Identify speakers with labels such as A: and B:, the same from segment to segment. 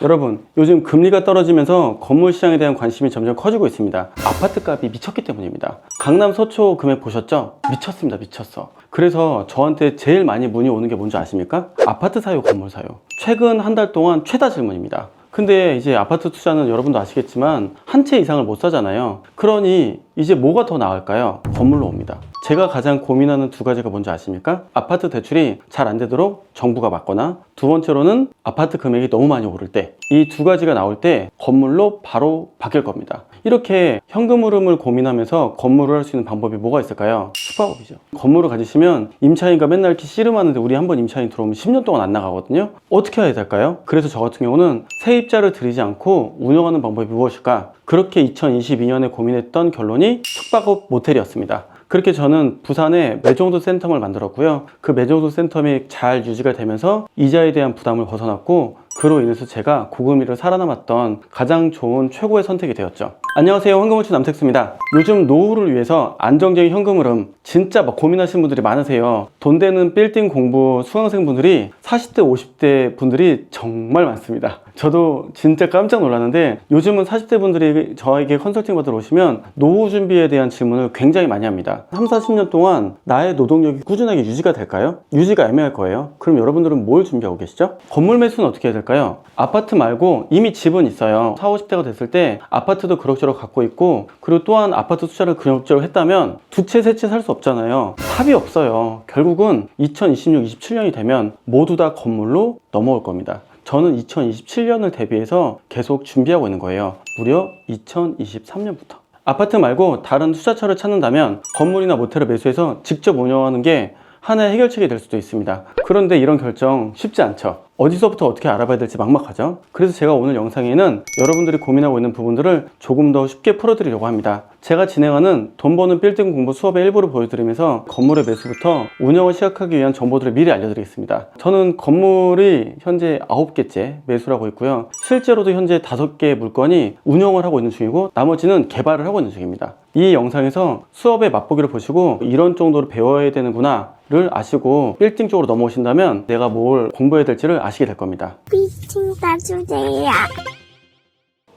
A: 여러분, 요즘 금리가 떨어지면서 건물 시장에 대한 관심이 점점 커지고 있습니다. 아파트 값이 미쳤기 때문입니다. 강남 서초 금액 보셨죠? 미쳤습니다. 미쳤어. 그래서 저한테 제일 많이 문의 오는 게 뭔지 아십니까? 아파트 사요, 건물 사요. 최근 한 달 동안 최다 질문입니다. 근데 이제 아파트 투자는 여러분도 아시겠지만 한 채 이상을 못 사잖아요. 그러니 이제 뭐가 더 나을까요? 건물로 옵니다. 제가 가장 고민하는 두 가지가 뭔지 아십니까? 아파트 대출이 잘 안 되도록 정부가 막거나, 두 번째로는 아파트 금액이 너무 많이 오를 때, 이 두 가지가 나올 때 건물로 바로 바뀔 겁니다. 이렇게 현금 흐름을 고민하면서 건물을 할 수 있는 방법이 뭐가 있을까요? 숙박업이죠. 건물을 가지시면 임차인과 맨날 이렇게 씨름하는데, 우리 한번 임차인 들어오면 10년 동안 안 나가거든요. 어떻게 해야 될까요? 그래서 저 같은 경우는 세입자를 들이지 않고 운영하는 방법이 무엇일까? 그렇게 2022년에 고민했던 결론이 숙박업 모텔이었습니다. 그렇게 저는 부산에 매종도 센터를 만들었고요. 그 매종도 센텀이 잘 유지가 되면서 이자에 대한 부담을 벗어났고, 그로 인해서 제가 고금리를 살아남았던 가장 좋은 최고의 선택이 되었죠. 안녕하세요, 황금우주 남택수입니다. 요즘 노후를 위해서 안정적인 현금 흐름 진짜 막 고민하시는 분들이 많으세요. 돈 되는 빌딩 공부 수강생분들이 40대 50대 분들이 정말 많습니다. 저도 진짜 깜짝 놀랐는데, 요즘은 40대 분들이 저에게 컨설팅 받으러 오시면 노후 준비에 대한 질문을 굉장히 많이 합니다. 30-40년 동안 나의 노동력이 꾸준하게 유지가 될까요? 유지가 애매할 거예요. 그럼 여러분들은 뭘 준비하고 계시죠? 건물 매수는 어떻게 해야 될까요? 아파트 말고 이미 집은 있어요. 40, 50대가 됐을 때 아파트도 그럭저럭 갖고 있고, 그리고 또한 아파트 투자를 그럭저럭 했다면 두 채, 세 채 살 수 없잖아요. 답이 없어요. 결국은 2026, 27년이 되면 모두 다 건물로 넘어올 겁니다. 저는 2027년을 대비해서 계속 준비하고 있는 거예요. 무려 2023년부터. 아파트 말고 다른 투자처를 찾는다면 건물이나 모텔을 매수해서 직접 운영하는 게 하나의 해결책이 될 수도 있습니다. 그런데 이런 결정 쉽지 않죠. 어디서부터 어떻게 알아봐야 될지 막막하죠. 그래서 제가 오늘 영상에는 여러분들이 고민하고 있는 부분들을 조금 더 쉽게 풀어드리려고 합니다. 제가 진행하는 돈 버는 빌딩 공부 수업의 일부를 보여드리면서 건물의 매수부터 운영을 시작하기 위한 정보들을 미리 알려드리겠습니다. 저는 건물이 현재 9개째 매수를 하고 있고요. 실제로도 현재 5개의 물건이 운영을 하고 있는 중이고, 나머지는 개발을 하고 있는 중입니다. 이 영상에서 수업의 맛보기를 보시고 이런 정도로 배워야 되는구나 를 아시고 빌딩 쪽으로 넘어오신다면 내가 뭘 공부해야 될지를 아시게 될 겁니다.
B: 빌딩 봐주세요.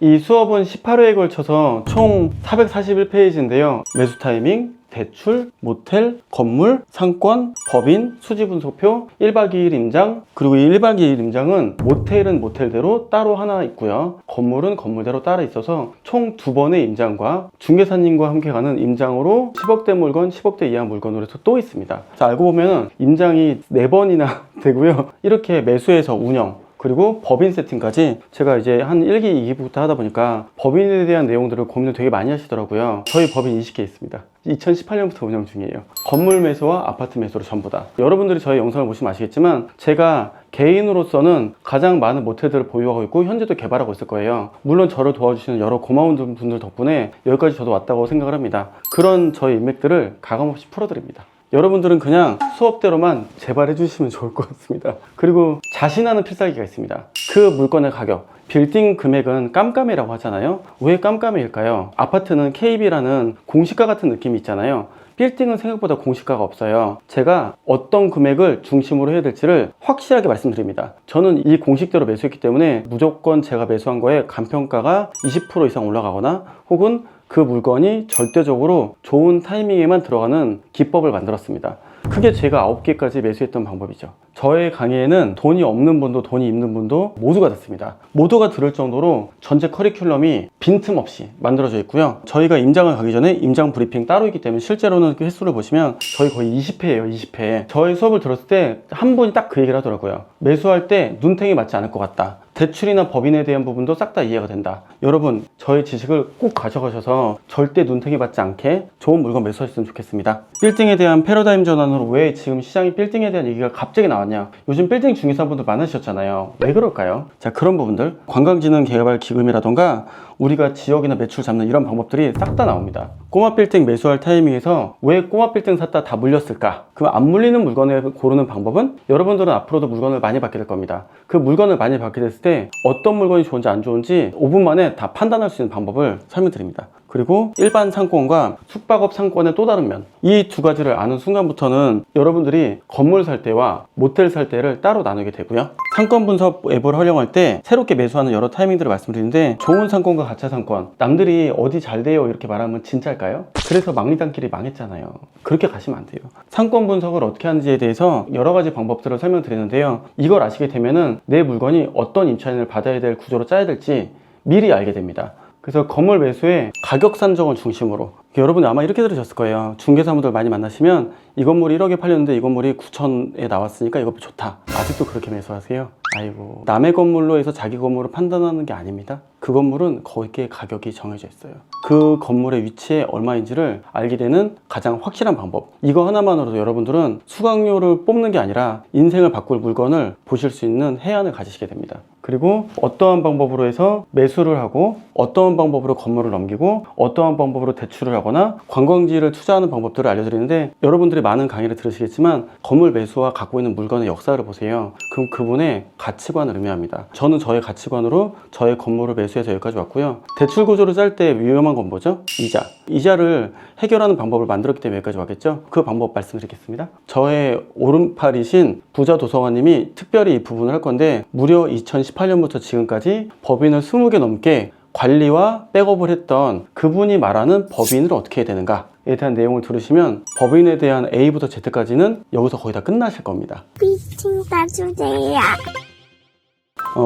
A: 이 수업은 18회에 걸쳐서 총 441페이지인데요. 매수 타이밍, 대출, 모텔, 건물, 상권, 법인, 수지분석표, 1박 2일 임장, 그리고 이 1박 2일 임장은 모텔은 모텔대로 따로 하나 있고요. 건물은 건물대로 따로 있어서 총 2번의 임장과 중개사님과 함께 가는 임장으로 10억대 물건, 10억대 이하 물건으로 해서 또 있습니다. 자, 알고 보면 임장이 4번이나 되고요. 이렇게 매수해서 운영, 그리고 법인 세팅까지 제가 이제 한 1기, 2기부터 하다 보니까 법인에 대한 내용들을 고민을 되게 많이 하시더라고요. 저희 법인 20개 있습니다. 2018년부터 운영 중이에요. 건물 매수와 아파트 매수로 전부 다. 여러분들이 저희 영상을 보시면 아시겠지만 제가 개인으로서는 가장 많은 모텔들을 보유하고 있고 현재도 개발하고 있을 거예요. 물론 저를 도와주시는 여러 고마운 분들 덕분에 여기까지 저도 왔다고 생각을 합니다. 그런 저희 인맥들을 가감없이 풀어드립니다. 여러분들은 그냥 수업대로만 제발 해주시면 좋을 것 같습니다. 그리고 자신하는 필살기가 있습니다. 그 물건의 가격, 빌딩 금액은 깜깜이라고 하잖아요. 왜 깜깜이일까요? 아파트는 KB라는 공시가 같은 느낌이 있잖아요. 빌딩은 생각보다 공시가가 없어요. 제가 어떤 금액을 중심으로 해야 될지를 확실하게 말씀드립니다. 저는 이 공식대로 매수했기 때문에 무조건 제가 매수한 거에 간평가가 20% 이상 올라가거나, 혹은 그 물건이 절대적으로 좋은 타이밍에만 들어가는 기법을 만들었습니다. 그게 제가 9개까지 매수했던 방법이죠. 저의 강의에는 돈이 없는 분도 돈이 있는 분도 모두가 듣습니다. 모두가 들을 정도로 전체 커리큘럼이 빈틈없이 만들어져 있고요. 저희가 임장을 가기 전에 임장 브리핑 따로 있기 때문에 실제로는 그 횟수를 보시면 저희 거의 20회예요. 20회. 저희 수업을 들었을 때 한 분이 딱 그 얘기를 하더라고요. 매수할 때 눈탱이 맞지 않을 것 같다. 대출이나 법인에 대한 부분도 싹 다 이해가 된다. 여러분, 저희 지식을 꼭 가져가셔서 절대 눈탱이 받지 않게 좋은 물건 매수하셨으면 좋겠습니다. 빌딩에 대한 패러다임 전환으로 왜 지금 시장이 빌딩에 대한 얘기가 갑자기 나왔냐? 요즘 빌딩 중개사분들 많으셨잖아요. 왜 그럴까요? 자, 그런 부분들, 관광진흥개발기금이라던가 우리가 지역이나 매출 잡는 이런 방법들이 싹 다 나옵니다. 꼬마 빌딩 매수할 타이밍에서 왜 꼬마 빌딩 샀다 다 물렸을까? 그럼 안 물리는 물건을 고르는 방법은, 여러분들은 앞으로도 물건을 많이 받게 될 겁니다. 그 물건을 많이 받게 됐을 때 어떤 물건이 좋은지 안 좋은지 5분 만에 다 판단할 수 있는 방법을 설명드립니다. 그리고 일반 상권과 숙박업 상권의 또 다른 면, 이 두 가지를 아는 순간부터는 여러분들이 건물 살 때와 모텔 살 때를 따로 나누게 되고요. 상권 분석 앱을 활용할 때 새롭게 매수하는 여러 타이밍들을 말씀드리는데, 좋은 상권과 가짜 상권, 남들이 어디 잘 돼요 이렇게 말하면 진짜일까요? 그래서 막리단길이 망했잖아요. 그렇게 가시면 안 돼요. 상권 분석을 어떻게 하는지에 대해서 여러 가지 방법들을 설명드리는데요, 이걸 아시게 되면은 내 물건이 어떤 임차인을 받아야 될 구조로 짜야 될지 미리 알게 됩니다. 그래서 건물 매수에 가격 산정을 중심으로, 여러분이 아마 이렇게 들으셨을 거예요. 중개사분들 많이 만나시면 이 건물이 1억에 팔렸는데 이 건물이 9천에 나왔으니까 이거 좋다. 아직도 그렇게 매수하세요? 아이고, 남의 건물로 해서 자기 건물을 판단하는 게 아닙니다. 그 건물은 거기에 가격이 정해져 있어요. 그 건물의 위치에 얼마인지를 알게 되는 가장 확실한 방법, 이거 하나만으로도 여러분들은 수강료를 뽑는 게 아니라 인생을 바꿀 물건을 보실 수 있는 해안을 가지시게 됩니다. 그리고 어떠한 방법으로 해서 매수를 하고, 어떠한 방법으로 건물을 넘기고, 어떠한 방법으로 대출을 하거나 관광지를 투자하는 방법들을 알려드리는데, 여러분들이 많은 강의를 들으시겠지만 건물 매수와 갖고 있는 물건의 역사를 보세요. 그럼 그분의 가치관을 의미합니다. 저는 저의 가치관으로 저의 건물을 매수해서 여기까지 왔고요. 대출 구조를 짤 때 위험한 건 뭐죠? 이자를 해결하는 방법을 만들었기 때문에 여기까지 왔겠죠. 그 방법 말씀드리겠습니다. 저의 오른팔이신 부자 도서관님이 특별히 이 부분을 할 건데, 무려 2018년부터 지금까지 법인을 20개 넘게 관리와 백업을 했던 그분이 말하는 법인을 어떻게 해야 되는가에 대한 내용을 들으시면 법인에 대한 A부터 Z까지는 여기서 거의 다 끝나실 겁니다.
B: 미팅 따주세요.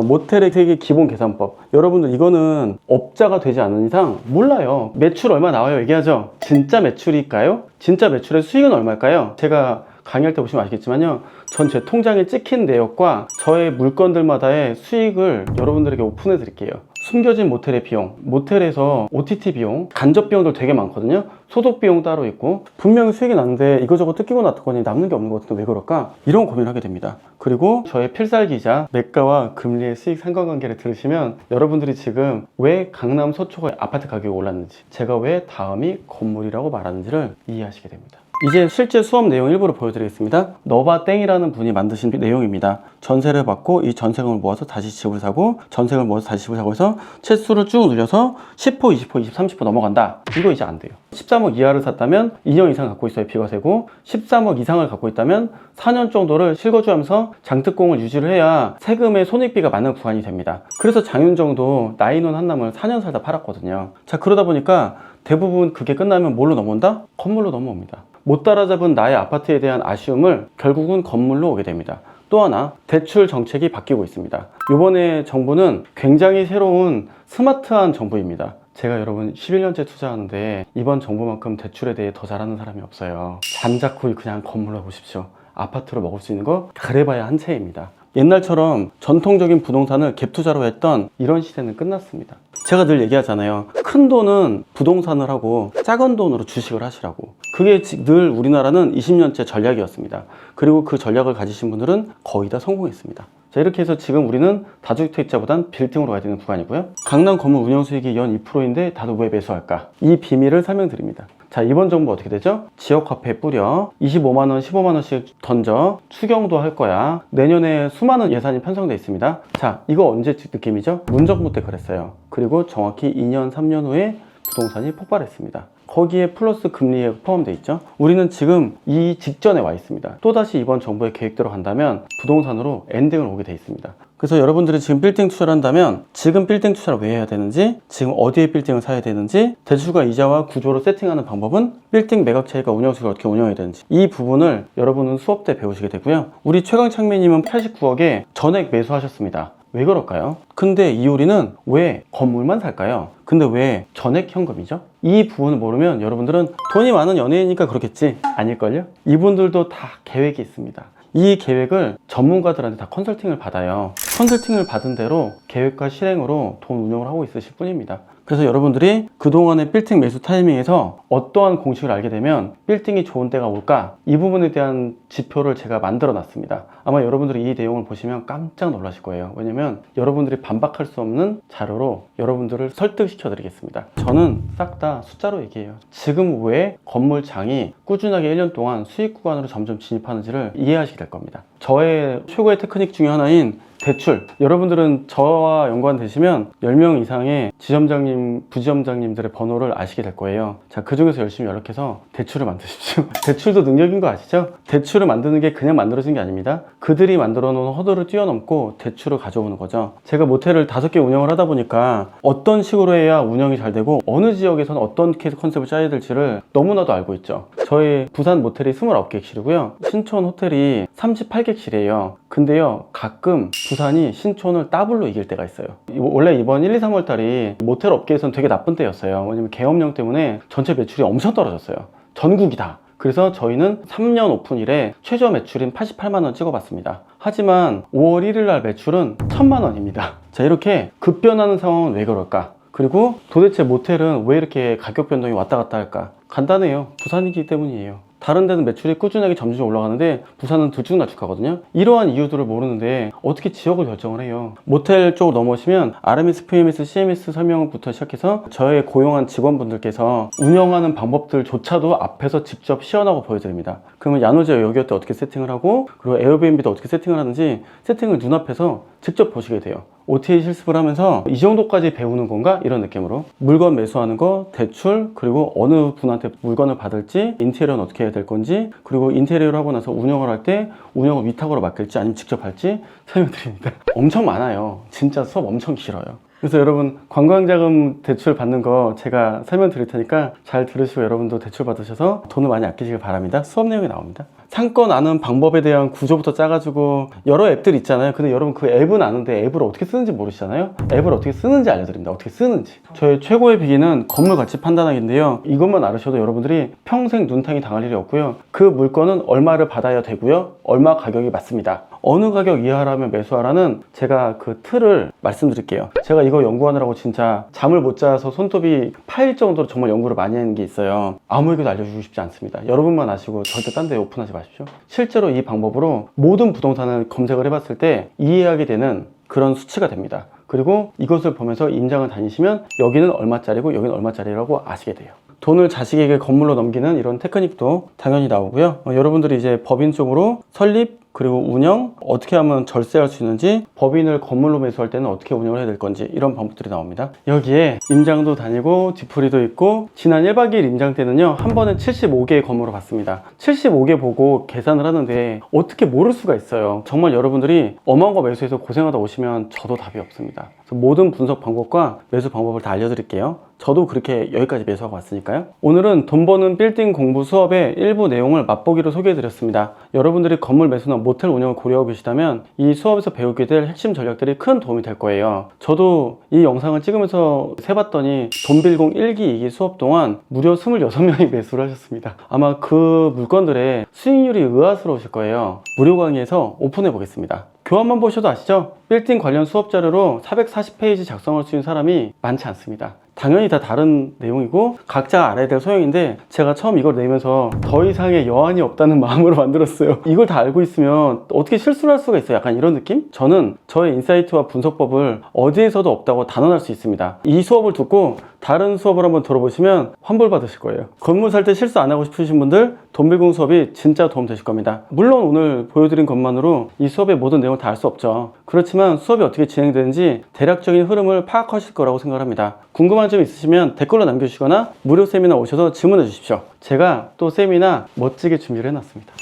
A: 모텔의 세계 기본 계산법, 여러분들 이거는 업자가 되지 않는 이상 몰라요. 매출 얼마 나와요 얘기하죠. 진짜 매출일까요? 진짜 매출의 수익은 얼마일까요? 제가 강의할 때 보시면 아시겠지만요, 전 제 통장에 찍힌 내역과 저의 물건들마다의 수익을 여러분들에게 오픈해 드릴게요. 숨겨진 모텔의 비용, 모텔에서 OTT 비용, 간접 비용들 되게 많거든요. 소독 비용 따로 있고, 분명히 수익이 나는데 이거저거 뜯기고 놨더니 남는 게 없는 것 같은데 왜 그럴까? 이런 고민을 하게 됩니다. 그리고 저의 필살기자 매가와 금리의 수익 상관관계를 들으시면 여러분들이 지금 왜 강남 서초가 아파트 가격이 올랐는지, 제가 왜 다음이 건물이라고 말하는지를 이해하시게 됩니다. 이제 실제 수업 내용 일부를 보여드리겠습니다. 너바땡이라는 분이 만드신 내용입니다. 전세를 받고 이 전세금을 모아서 다시 집을 사고, 전세금을 모아서 다시 집을 사고 해서 채수를 쭉 늘려서 10호, 20호, 20, 30호 넘어간다. 이거 이제 안 돼요. 13억 이하를 샀다면 2년 이상 갖고 있어야 비과세고, 13억 이상을 갖고 있다면 4년 정도를 실거주하면서 장특공을 유지를 해야 세금의 손익비가 맞는 구간이 됩니다. 그래서 장윤정도 나인원 한남을 4년 살다 팔았거든요. 자, 그러다 보니까 대부분 그게 끝나면 뭘로 넘어온다? 건물로 넘어옵니다. 못 따라잡은 나의 아파트에 대한 아쉬움을 결국은 건물로 오게 됩니다. 또 하나, 대출 정책이 바뀌고 있습니다. 이번에 정부는 굉장히 새로운 스마트한 정부입니다. 제가 여러분 11년째 투자하는데 이번 정부만큼 대출에 대해 더 잘하는 사람이 없어요. 잠자코 그냥 건물로 보십시오. 아파트로 먹을 수 있는 거 그래봐야 한 채입니다. 옛날처럼 전통적인 부동산을 갭투자로 했던 이런 시대는 끝났습니다. 제가 늘 얘기하잖아요. 큰 돈은 부동산을 하고 작은 돈으로 주식을 하시라고. 그게 늘 우리나라는 20년째 전략이었습니다. 그리고 그 전략을 가지신 분들은 거의 다 성공했습니다. 자, 이렇게 해서 지금 우리는 다주택자보단 빌딩으로 가야 되는 구간이고요. 강남 건물 운영 수익이 연 2%인데 다들 왜 매수할까? 이 비밀을 설명드립니다. 자, 이번 정부 어떻게 되죠? 지역 화폐 뿌려 25만원, 15만원씩 던져 추경도 할 거야. 내년에 수많은 예산이 편성돼 있습니다. 자, 이거 언제 느낌이죠? 문정부 때 그랬어요. 그리고 정확히 2년, 3년 후에 부동산이 폭발했습니다. 거기에 플러스 금리에 포함되어 있죠. 우리는 지금 이 직전에 와 있습니다. 또다시 이번 정부의 계획대로 간다면 부동산으로 엔딩을 오게 돼 있습니다. 그래서 여러분들이 지금 빌딩 투자를 한다면 지금 빌딩 투자를 왜 해야 되는지, 지금 어디에 빌딩을 사야 되는지, 대출과 이자와 구조를 세팅하는 방법은, 빌딩 매각 차익과 운영수익을 어떻게 운영해야 되는지, 이 부분을 여러분은 수업 때 배우시게 되고요. 우리 최강창민님은 89억에 전액 매수하셨습니다. 왜 그럴까요? 근데 이효리는 왜 건물만 살까요? 근데 왜 전액 현금이죠? 이 부분을 모르면 여러분들은 돈이 많은 연예인이니까 그렇겠지? 아닐걸요? 이분들도 다 계획이 있습니다. 이 계획을 전문가들한테 다 컨설팅을 받아요. 컨설팅을 받은 대로 계획과 실행으로 돈 운영을 하고 있으실 뿐입니다. 그래서 여러분들이 그동안의 빌딩 매수 타이밍에서 어떠한 공식을 알게 되면 빌딩이 좋은 때가 올까? 이 부분에 대한 지표를 제가 만들어 놨습니다. 아마 여러분들이 이 내용을 보시면 깜짝 놀라실 거예요. 왜냐면 여러분들이 반박할 수 없는 자료로 여러분들을 설득시켜 드리겠습니다. 저는 싹 다 숫자로 얘기해요. 지금 왜 건물장이 꾸준하게 1년 동안 수익 구간으로 점점 진입하는지를 이해하시게 될 겁니다. 저의 최고의 테크닉 중에 하나인 대출. 여러분들은 저와 연관되시면 10명 이상의 지점장님, 부지점장님들의 번호를 아시게 될 거예요. 자, 그 중에서 열심히 연락해서 대출을 만드십시오. 대출도 능력인 거 아시죠? 대출을 만드는 게 그냥 만들어진 게 아닙니다. 그들이 만들어 놓은 허들을 뛰어넘고 대출을 가져오는 거죠. 제가 모텔을 5개 운영을 하다 보니까 어떤 식으로 해야 운영이 잘 되고 어느 지역에서는 어떤 컨셉을 짜야 될지를 너무나도 알고 있죠. 저희 부산 모텔이 29객실이고요. 신촌 호텔이 38객실이에요. 근데요, 가끔 부산이 신촌을 더블로 이길 때가 있어요. 원래 이번 1, 2, 3월 달이 모텔 업계에서는 되게 나쁜 때였어요. 왜냐면 계엄령 때문에 전체 매출이 엄청 떨어졌어요. 전국이 다. 그래서 저희는 3년 오픈 이래 최저 매출인 88만 원 찍어봤습니다. 하지만 5월 1일 날 매출은 1000만 원입니다. 자, 이렇게 급변하는 상황은 왜 그럴까? 그리고 도대체 모텔은 왜 이렇게 가격 변동이 왔다 갔다 할까? 간단해요. 부산이기 때문이에요. 다른 데는 매출이 꾸준하게 점점 올라가는데 부산은 들쭉날쭉하거든요. 이러한 이유들을 모르는데 어떻게 지역을 결정을 해요? 모텔 쪽으로 넘어오시면 RMS, PMS, CMS 설명부터 시작해서 저의 고용한 직원분들께서 운영하는 방법들조차도 앞에서 직접 시연하고 보여드립니다. 그러면 야노제 여기어때 어떻게 세팅을 하고 그리고 에어비앤비도 어떻게 세팅을 하는지 세팅을 눈앞에서 직접 보시게 돼요. OTA 실습을 하면서 이 정도까지 배우는 건가? 이런 느낌으로 물건 매수하는 거, 대출, 그리고 어느 분한테 물건을 받을지, 인테리어는 어떻게 해야 될 건지, 그리고 인테리어를 하고 나서 운영을 할 때 운영을 위탁으로 맡길지 아니면 직접 할지 설명드립니다. 엄청 많아요. 진짜 수업 엄청 길어요. 그래서 여러분 관광자금 대출 받는 거 제가 설명드릴 테니까 잘 들으시고 여러분도 대출 받으셔서 돈을 많이 아끼시길 바랍니다. 수업 내용이 나옵니다. 상권 아는 방법에 대한 구조부터 짜가지고 여러 앱들 있잖아요. 근데 여러분 그 앱은 아는데 앱을 어떻게 쓰는지 모르시잖아요. 앱을 어떻게 쓰는지 알려드립니다. 어떻게 쓰는지. 저의 최고의 비기는 건물 가치 판단하기인데요. 이것만 알으셔도 여러분들이 평생 눈탱이 당할 일이 없고요. 그 물건은 얼마를 받아야 되고요. 얼마 가격이 맞습니다. 어느 가격 이하라면 매수하라는 제가 그 틀을 말씀드릴게요. 제가 이거 연구하느라고 진짜 잠을 못 자서 손톱이 파일 정도로 정말 연구를 많이 하는 게 있어요. 아무에게도 알려주고 싶지 않습니다. 여러분만 아시고 절대 딴 데 오픈하지 마십시오. 실제로 이 방법으로 모든 부동산을 검색을 해봤을 때 이해하게 되는 그런 수치가 됩니다. 그리고 이것을 보면서 임장을 다니시면 여기는 얼마짜리고 여기는 얼마짜리라고 아시게 돼요. 돈을 자식에게 건물로 넘기는 이런 테크닉도 당연히 나오고요. 여러분들이 이제 법인 쪽으로 설립 그리고 운영, 어떻게 하면 절세할 수 있는지, 법인을 건물로 매수할 때는 어떻게 운영을 해야 될 건지 이런 방법들이 나옵니다. 여기에 임장도 다니고 뒤풀이도 있고 지난 1박 2일 임장 때는요 한 번에 75개의 건물을 봤습니다. 75개 보고 계산을 하는데 어떻게 모를 수가 있어요. 정말 여러분들이 어마어마한 거 매수해서 고생하다 오시면 저도 답이 없습니다. 그래서 모든 분석 방법과 매수 방법을 다 알려드릴게요. 저도 그렇게 여기까지 매수하고 왔으니까요. 오늘은 돈 버는 빌딩 공부 수업의 일부 내용을 맛보기로 소개해드렸습니다. 여러분들이 건물 매수나 모텔 운영을 고려하고 계시다면 이 수업에서 배우게 될 핵심 전략들이 큰 도움이 될 거예요. 저도 이 영상을 찍으면서 세봤더니 돈빌공 1기, 2기 수업 동안 무려 26명이 매수를 하셨습니다. 아마 그 물건들의 수익률이 의아스러우실 거예요. 무료 강의에서 오픈해 보겠습니다. 교환만 보셔도 아시죠? 빌딩 관련 수업 자료로 440페이지 작성할 수 있는 사람이 많지 않습니다. 당연히 다 다른 내용이고 각자 알아야 될 소양인데 제가 처음 이걸 내면서 더 이상의 여한이 없다는 마음으로 만들었어요. 이걸 다 알고 있으면 어떻게 실수를 할 수가 있어요? 약간 이런 느낌? 저는 저의 인사이트와 분석법을 어디에서도 없다고 단언할 수 있습니다. 이 수업을 듣고 다른 수업을 한번 들어보시면 환불 받으실 거예요. 건물 살 때 실수 안 하고 싶으신 분들 돈빌공 수업이 진짜 도움 되실 겁니다. 물론 오늘 보여드린 것만으로 이 수업의 모든 내용을 다 알 수 없죠. 그렇지만 수업이 어떻게 진행되는지 대략적인 흐름을 파악하실 거라고 생각합니다. 궁금한 점 있으시면 댓글로 남겨주시거나 무료 세미나 오셔서 질문해 주십시오. 제가 또 세미나 멋지게 준비를 해놨습니다.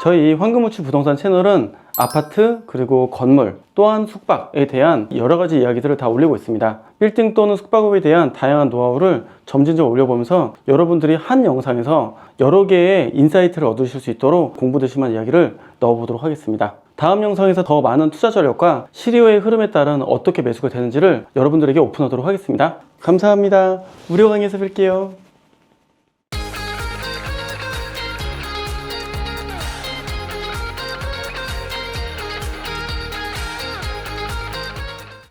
A: 저희 황금우측 부동산 채널은 아파트 그리고 건물 또한 숙박에 대한 여러 가지 이야기들을 다 올리고 있습니다. 빌딩 또는 숙박업에 대한 다양한 노하우를 점진적으로 올려보면서 여러분들이 한 영상에서 여러 개의 인사이트를 얻으실 수 있도록 공부될 만한 이야기를 넣어보도록 하겠습니다. 다음 영상에서 더 많은 투자 전략과 시리오의 흐름에 따른 어떻게 매수가 되는지를 여러분들에게 오픈하도록 하겠습니다. 감사합니다. 무료 강의에서 뵐게요.